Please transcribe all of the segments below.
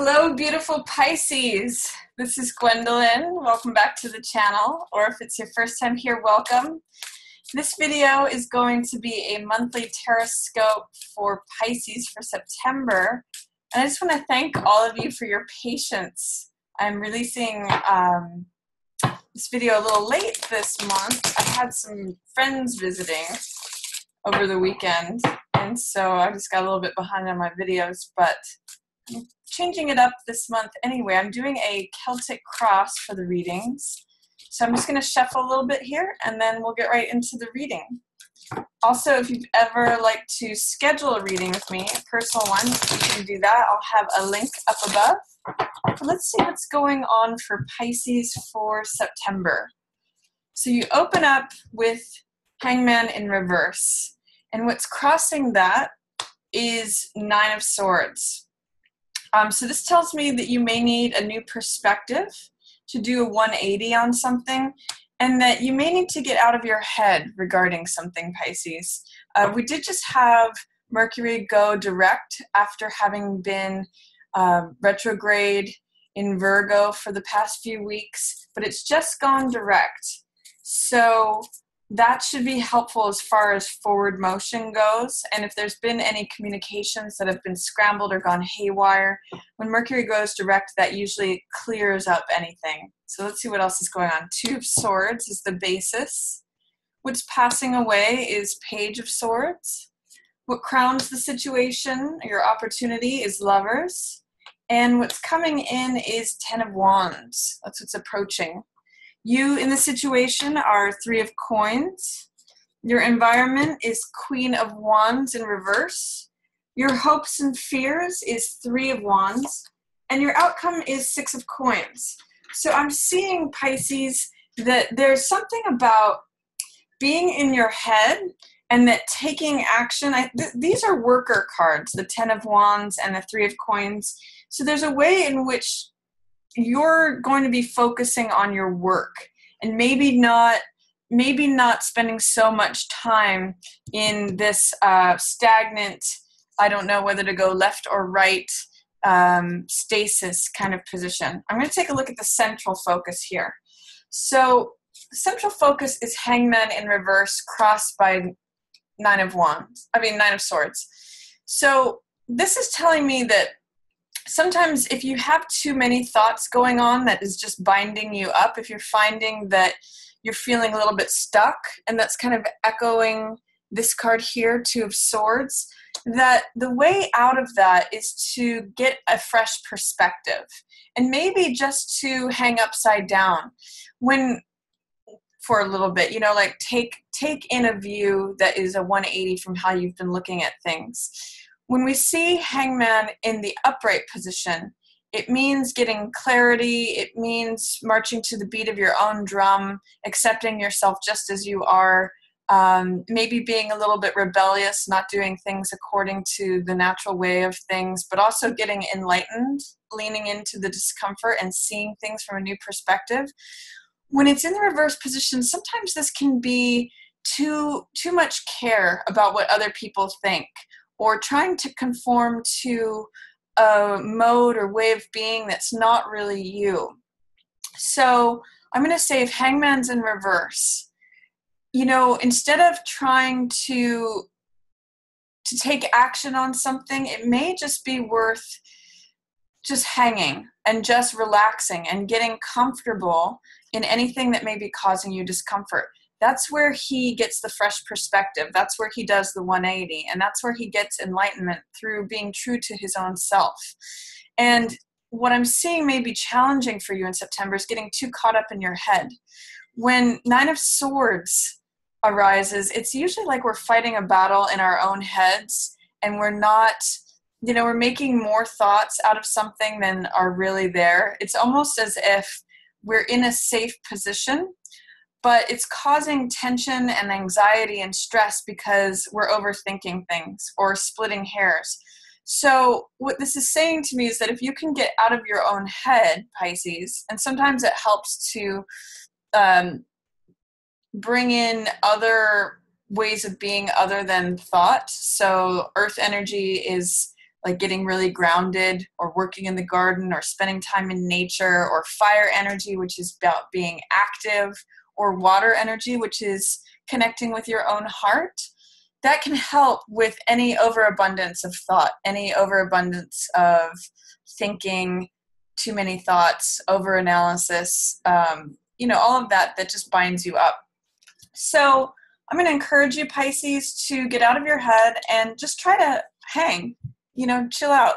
Hello, beautiful Pisces. This is Gwendolyn. Welcome back to the channel, or if it's your first time here, welcome. This video is going to be a monthly Tarotscope for Pisces for September. And I just want to thank all of you for your patience. I'm releasing this video a little late this month. I had some friends visiting over the weekend, and so I just got a little bit behind on my videos, but I'm changing it up this month anyway. I'm doing a Celtic cross for the readings. So I'm just going to shuffle a little bit here, and then we'll get right into the reading. Also, if you've ever liked to schedule a reading with me, a personal one, you can do that. I'll have a link up above. But let's see what's going on for Pisces for September. So you open up with Hangman in reverse. And what's crossing that is Nine of Swords. So this tells me that you may need a new perspective to do a 180 on something, and that you may need to get out of your head regarding something, Pisces. We did just have Mercury go direct after having been retrograde in Virgo for the past few weeks, but it's just gone direct. So that should be helpful as far as forward motion goes. And if there's been any communications that have been scrambled or gone haywire, when Mercury goes direct, that usually clears up anything. So let's see what else is going on. Two of Swords is the basis. What's passing away is Page of Swords. What crowns the situation, your opportunity, is Lovers. And what's coming in is Ten of Wands. That's what's approaching. You in the situation are Three of Coins. Your environment is Queen of Wands in reverse. Your hopes and fears is Three of Wands. And your outcome is Six of Coins. So I'm seeing, Pisces, that there's something about being in your head and that taking action. These are worker cards, the Ten of Wands and the Three of Coins. So there's a way in which you're going to be focusing on your work and maybe not spending so much time in this stagnant, I don't know whether to go left or right, stasis kind of position. I'm going to take a look at the central focus here. So central focus is Hangman in reverse crossed by Nine of Swords. So this is telling me that sometimes if you have too many thoughts going on that is just binding you up, if you're finding that you're feeling a little bit stuck, and that's kind of echoing this card here, Two of Swords, that the way out of that is to get a fresh perspective and maybe just to hang upside down for a little bit, like take in a view that is a 180 from how you've been looking at things. When we see Hangman in the upright position, it means getting clarity. It means marching to the beat of your own drum, accepting yourself just as you are, maybe being a little bit rebellious, not doing things according to the natural way of things, but also getting enlightened, leaning into the discomfort and seeing things from a new perspective. When it's in the reverse position, sometimes this can be too much care about what other people think, or trying to conform to a mode or way of being that's not really you. So I'm going to say if Hangman's in reverse, instead of trying to take action on something, it may just be worth just hanging and just relaxing and getting comfortable in anything that may be causing you discomfort. That's where he gets the fresh perspective. That's where he does the 180. And that's where he gets enlightenment through being true to his own self. And what I'm seeing may be challenging for you in September is getting too caught up in your head. When Nine of Swords arises, it's usually like we're fighting a battle in our own heads, and we're not, we're making more thoughts out of something than are really there. It's almost as if we're in a safe position, but it's causing tension and anxiety and stress because we're overthinking things or splitting hairs. So what this is saying to me is that if you can get out of your own head, Pisces, and sometimes it helps to bring in other ways of being other than thought. So earth energy is like getting really grounded or working in the garden or spending time in nature, or fire energy, which is about being active, or water energy, which is connecting with your own heart. That can help with any overabundance of thought, any overabundance of thinking, too many thoughts, overanalysis, all of that just binds you up. So I'm going to encourage you, Pisces, to get out of your head and just try to hang, chill out.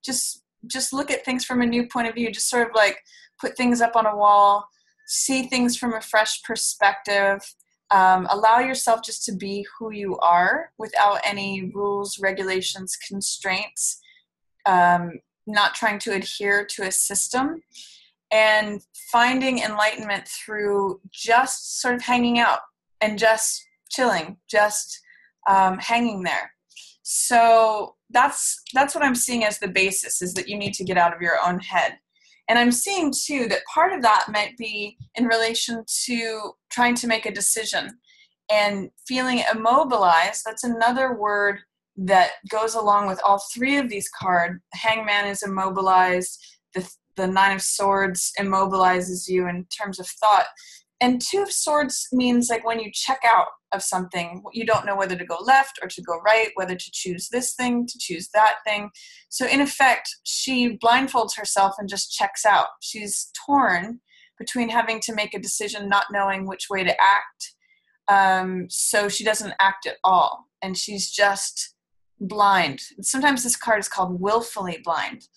Just look at things from a new point of view. Just sort of like put things up on a wall, see things from a fresh perspective. Allow yourself just to be who you are without any rules, regulations, constraints, not trying to adhere to a system, and finding enlightenment through just sort of hanging out and just chilling, just hanging there. So that's what I'm seeing as the basis, is that you need to get out of your own head. And I'm seeing, too, that part of that might be in relation to trying to make a decision and feeling immobilized. That's another word that goes along with all three of these cards. Hangman is immobilized. The Nine of Swords immobilizes you in terms of thought. And Two of Swords means like when you check out of something, you don't know whether to go left or to go right, whether to choose this thing, to choose that thing. So in effect, she blindfolds herself and just checks out. She's torn between having to make a decision, not knowing which way to act. So she doesn't act at all. And she's just blind. Sometimes this card is called willfully blind.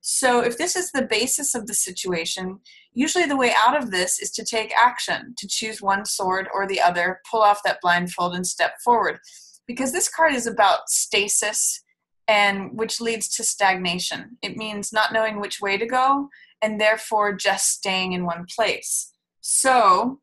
So if this is the basis of the situation, usually the way out of this is to take action, to choose one sword or the other, pull off that blindfold and step forward. Because this card is about stasis, and which leads to stagnation. It means not knowing which way to go and therefore just staying in one place. So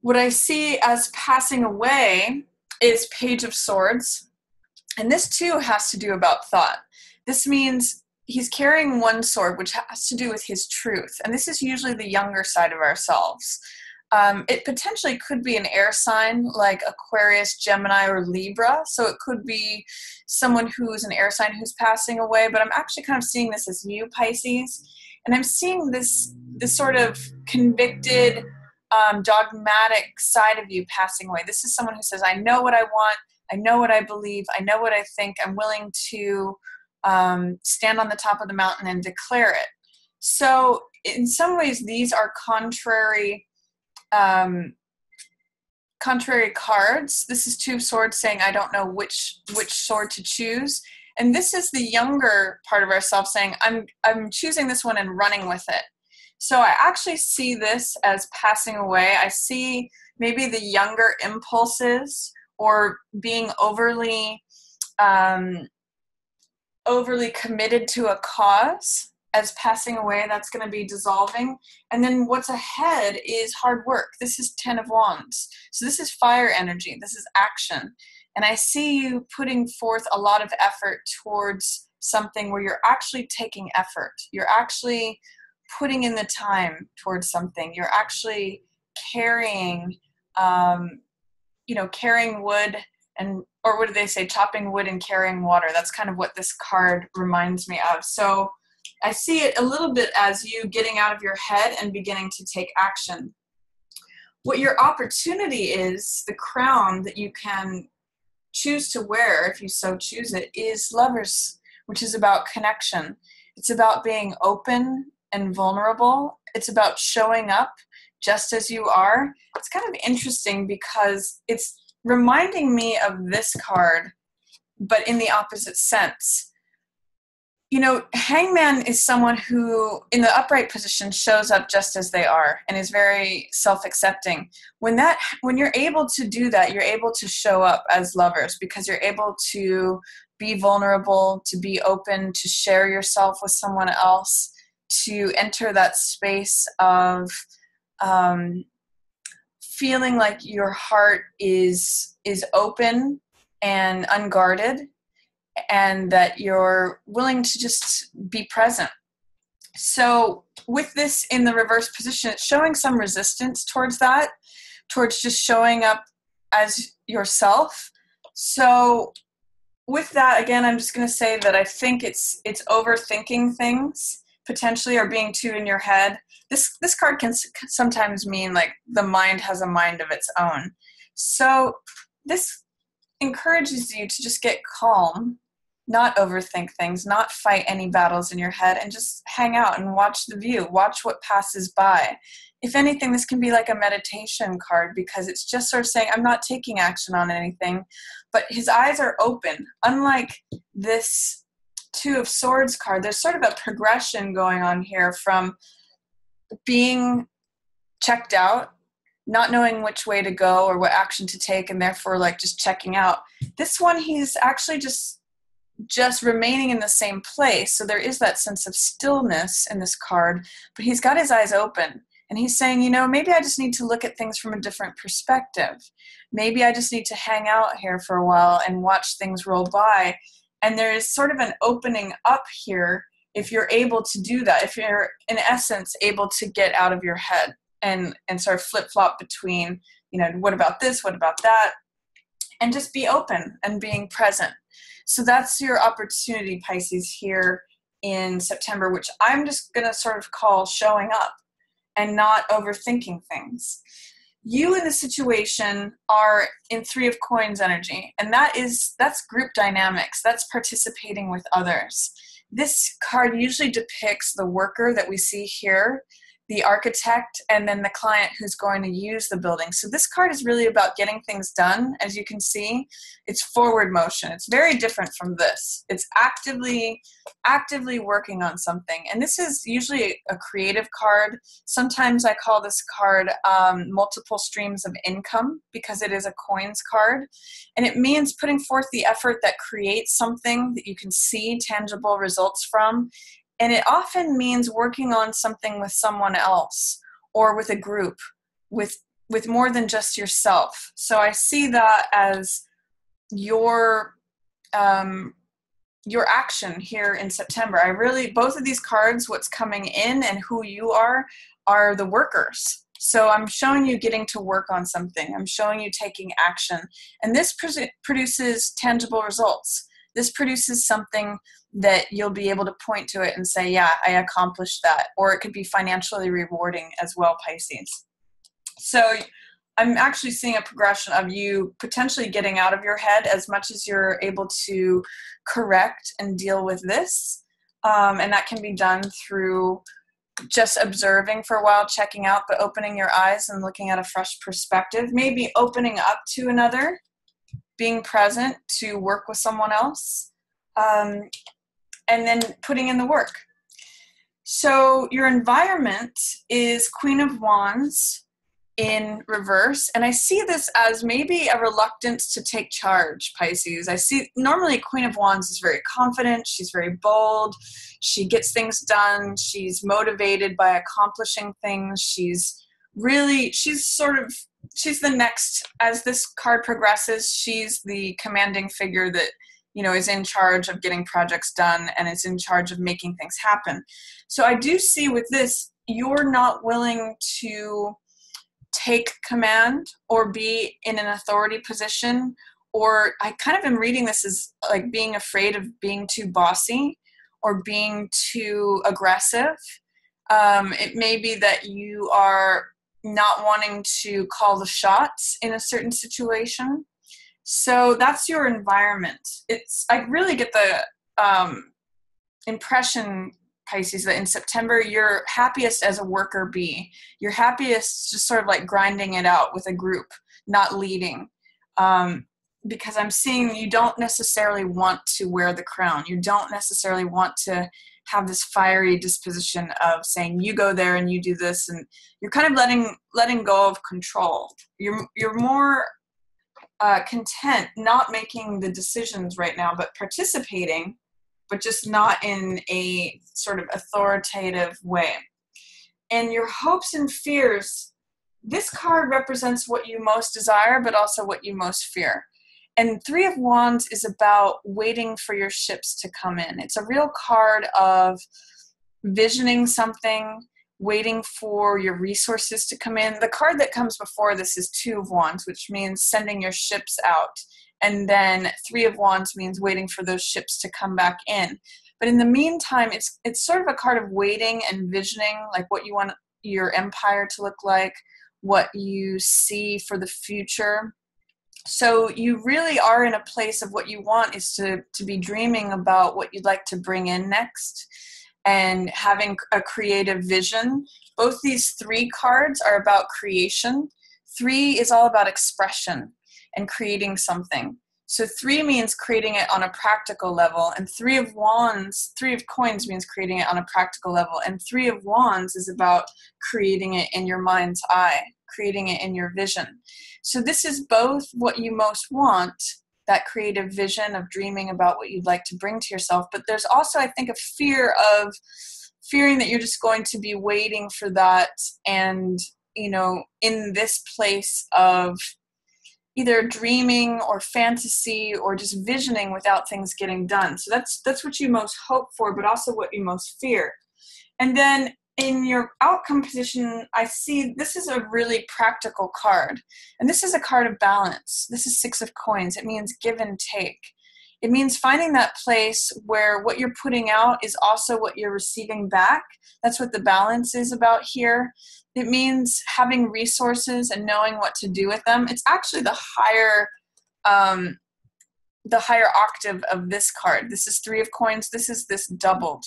what I see as passing away is Page of Swords. And this too has to do about thought. This means he's carrying one sword, which has to do with his truth. And this is usually the younger side of ourselves. It potentially could be an air sign like Aquarius, Gemini, or Libra. So it could be someone who's an air sign who's passing away. But I'm actually kind of seeing this as you, Pisces. And I'm seeing this sort of convicted, dogmatic side of you passing away. This is someone who says, I know what I want. I know what I believe. I know what I think. I'm willing to stand on the top of the mountain and declare it. So in some ways, these are contrary cards. This is Two of Swords saying, I don't know which sword to choose. And this is the younger part of ourselves saying, I'm choosing this one and running with it. So I actually see this as passing away. I see maybe the younger impulses or being overly committed to a cause as passing away. That's going to be dissolving. And then what's ahead is hard work. This is Ten of Wands. So this is fire energy. This is action. And I see you putting forth a lot of effort towards something where you're actually taking effort. You're actually putting in the time towards something. You're actually carrying, carrying wood or what do they say? Chopping wood and carrying water. That's kind of what this card reminds me of. So I see it a little bit as you getting out of your head and beginning to take action. What your opportunity is, the crown that you can choose to wear, if you so choose it, is Lovers, which is about connection. It's about being open and vulnerable. It's about showing up just as you are. It's kind of interesting because it's reminding me of this card, but in the opposite sense. Hangman is someone who, in the upright position, shows up just as they are and is very self-accepting. When you're able to do that, you're able to show up as Lovers because you're able to be vulnerable, to be open, to share yourself with someone else, to enter that space of feeling like your heart is open and unguarded, and that you're willing to just be present. So with this in the reverse position, it's showing some resistance towards that, towards just showing up as yourself. So with that, again, I'm just going to say that I think it's overthinking things potentially, or being too in your head. This card can sometimes mean like the mind has a mind of its own. So this encourages you to just get calm, not overthink things, not fight any battles in your head, and just hang out and watch the view, watch what passes by. If anything, this can be like a meditation card, because it's just sort of saying, I'm not taking action on anything, but his eyes are open. Unlike this Two of Swords card, there's sort of a progression going on here from being checked out, not knowing which way to go or what action to take, and therefore like just checking out. This one, he's actually just remaining in the same place. So there is that sense of stillness in this card, but he's got his eyes open. And he's saying, you know, maybe I just need to look at things from a different perspective. Maybe I just need to hang out here for a while and watch things roll by. And there is sort of an opening up here if you're able to do that, if you're, in essence, able to get out of your head and sort of flip-flop between, you know, what about this, what about that, and just be open and being present. So that's your opportunity, Pisces, here in September, which I'm just going to sort of call showing up and not overthinking things. You in the situation are in Three of Coins energy, and that's group dynamics. That's participating with others. This card usually depicts the worker that we see here, the architect, and then the client who's going to use the building. So this card is really about getting things done. As you can see, it's forward motion. It's very different from this. It's actively working on something. And this is usually a creative card. Sometimes I call this card multiple streams of income, because it is a coins card. And it means putting forth the effort that creates something that you can see tangible results from. And it often means working on something with someone else or with a group, with more than just yourself. So I see that as your action here in September. Both of these cards, what's coming in and who you are the workers. So I'm showing you getting to work on something. I'm showing you taking action. And this produces tangible results. This produces something that you'll be able to point to it and say, yeah, I accomplished that. Or it could be financially rewarding as well, Pisces. So I'm actually seeing a progression of you potentially getting out of your head as much as you're able to correct and deal with this. And that can be done through just observing for a while, checking out, but opening your eyes and looking at a fresh perspective, maybe opening up to another, being present to work with someone else, and then putting in the work. So your environment is Queen of Wands in reverse, and I see this as maybe a reluctance to take charge, Pisces. I see normally Queen of Wands is very confident, she's very bold, she gets things done, she's motivated by accomplishing things, she's the next, as this card progresses, she's the commanding figure that, you know, is in charge of getting projects done and is in charge of making things happen. So I do see with this, you're not willing to take command or be in an authority position, or I kind of am reading this as like being afraid of being too bossy or being too aggressive. It may be that you are not wanting to call the shots in a certain situation. So that's your environment. I really get the impression, Pisces, that in September you're happiest as a worker bee. You're happiest just sort of like grinding it out with a group, not leading. Because I'm seeing you don't necessarily want to wear the crown. You don't necessarily want to have this fiery disposition of saying you go there and you do this, and you're kind of letting go of control. You're more content not making the decisions right now, but participating, but just not in a sort of authoritative way. And your hopes and fears, this card represents what you most desire, but also what you most fear. And Three of Wands is about waiting for your ships to come in. It's a real card of visioning something, waiting for your resources to come in. The card that comes before this is Two of Wands, which means sending your ships out And then Three of Wands means waiting for those ships to come back in. But in the meantime, it's sort of a card of waiting and visioning, like what you want your empire to look like, what you see for the future. So you really are in a place of what you want is to be dreaming about what you'd like to bring in next and having a creative vision. Both these three cards are about creation. Three is all about expression and creating something. So three means creating it on a practical level, and Three of Coins means creating it on a practical level, and Three of Wands is about creating it in your mind's eye, creating it in your vision. So this is both what you most want, that creative vision of dreaming about what you'd like to bring to yourself, but there's also, I think, a fearing that you're just going to be waiting for that, and in this place of either dreaming or fantasy or just visioning without things getting done. So that's what you most hope for, but also what you most fear. And then in your outcome position, I see this is a really practical card. And this is a card of balance. This is Six of Coins. It means give and take. It means finding that place where what you're putting out is also what you're receiving back. That's what the balance is about here. It means having resources and knowing what to do with them. It's actually the higher octave of this card. This is Three of Coins. This is this doubled.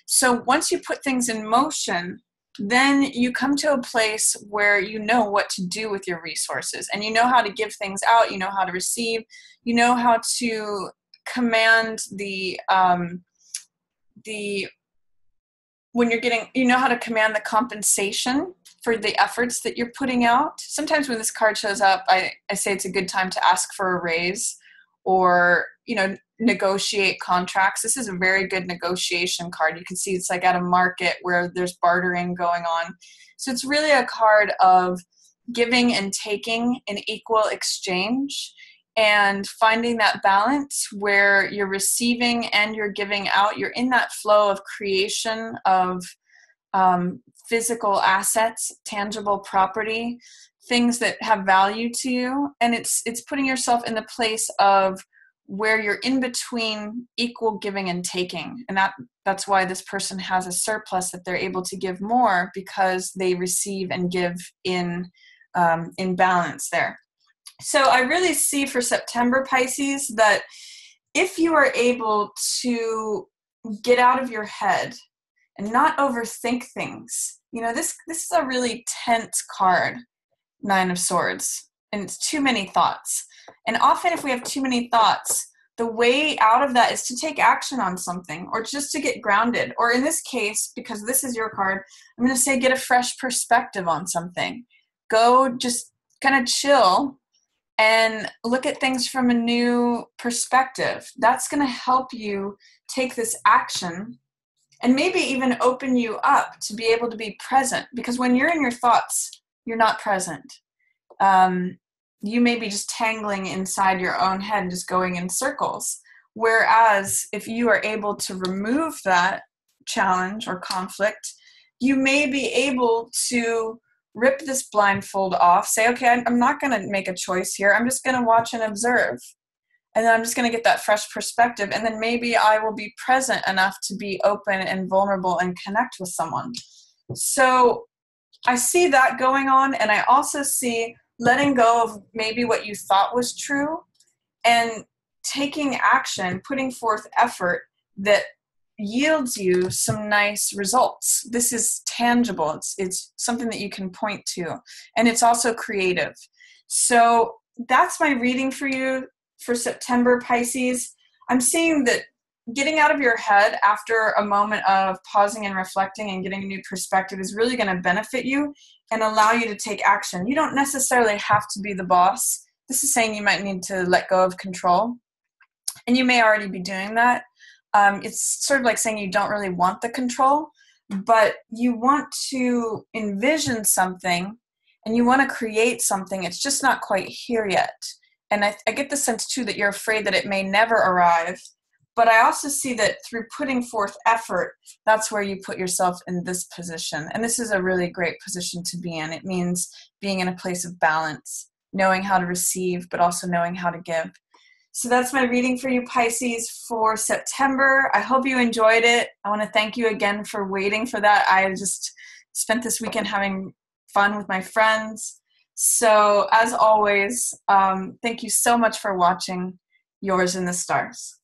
So once you put things in motion, then you come to a place where you know what to do with your resources, and you know how to give things out. You know how to receive. You know how to command when you're getting, you know how to command the compensation for the efforts that you're putting out. Sometimes when this card shows up, I say it's a good time to ask for a raise or, negotiate contracts. This is a very good negotiation card. You can see it's like at a market where there's bartering going on. So it's really a card of giving and taking in equal exchange, and finding that balance where you're receiving and you're giving out. You're in that flow of creation of physical assets, tangible property, things that have value to you. And it's putting yourself in the place of where you're in between equal giving and taking. And that's why this person has a surplus, that they're able to give more because they receive and give in balance there. So I really see for September, Pisces, that if you are able to get out of your head and not overthink things, this is a really tense card, Nine of Swords, and it's too many thoughts. And often if we have too many thoughts, the way out of that is to take action on something, or just to get grounded. Or in this case, because this is your card, I'm going to say get a fresh perspective on something. Go just kind of chill and look at things from a new perspective. That's going to help you take this action and maybe even open you up to be able to be present. Because when you're in your thoughts, you're not present. You may be just tangling inside your own head, just going in circles. Whereas if you are able to remove that challenge or conflict, you may be able to rip this blindfold off, say, okay, I'm not going to make a choice here. I'm just going to watch and observe. And then I'm just going to get that fresh perspective. And then maybe I will be present enough to be open and vulnerable and connect with someone. So I see that going on. And I also see letting go of maybe what you thought was true and taking action, putting forth effort that yields you some nice results. This is tangible. It's something that you can point to, and it's also creative. So that's my reading for you for September, Pisces. I'm seeing that getting out of your head after a moment of pausing and reflecting and getting a new perspective is really going to benefit you and allow you to take action. You don't necessarily have to be the boss. This is saying you might need to let go of control, and you may already be doing that. It's sort of like saying you don't really want the control, but you want to envision something and you want to create something. It's just not quite here yet. And I get the sense too that you're afraid that it may never arrive. But I also see that through putting forth effort, that's where you put yourself in this position. And this is a really great position to be in. It means being in a place of balance, knowing how to receive, but also knowing how to give. So that's my reading for you, Pisces, for September. I hope you enjoyed it. I want to thank you again for waiting for that. I just spent this weekend having fun with my friends. So as always, thank you so much for watching. Yours in the Stars.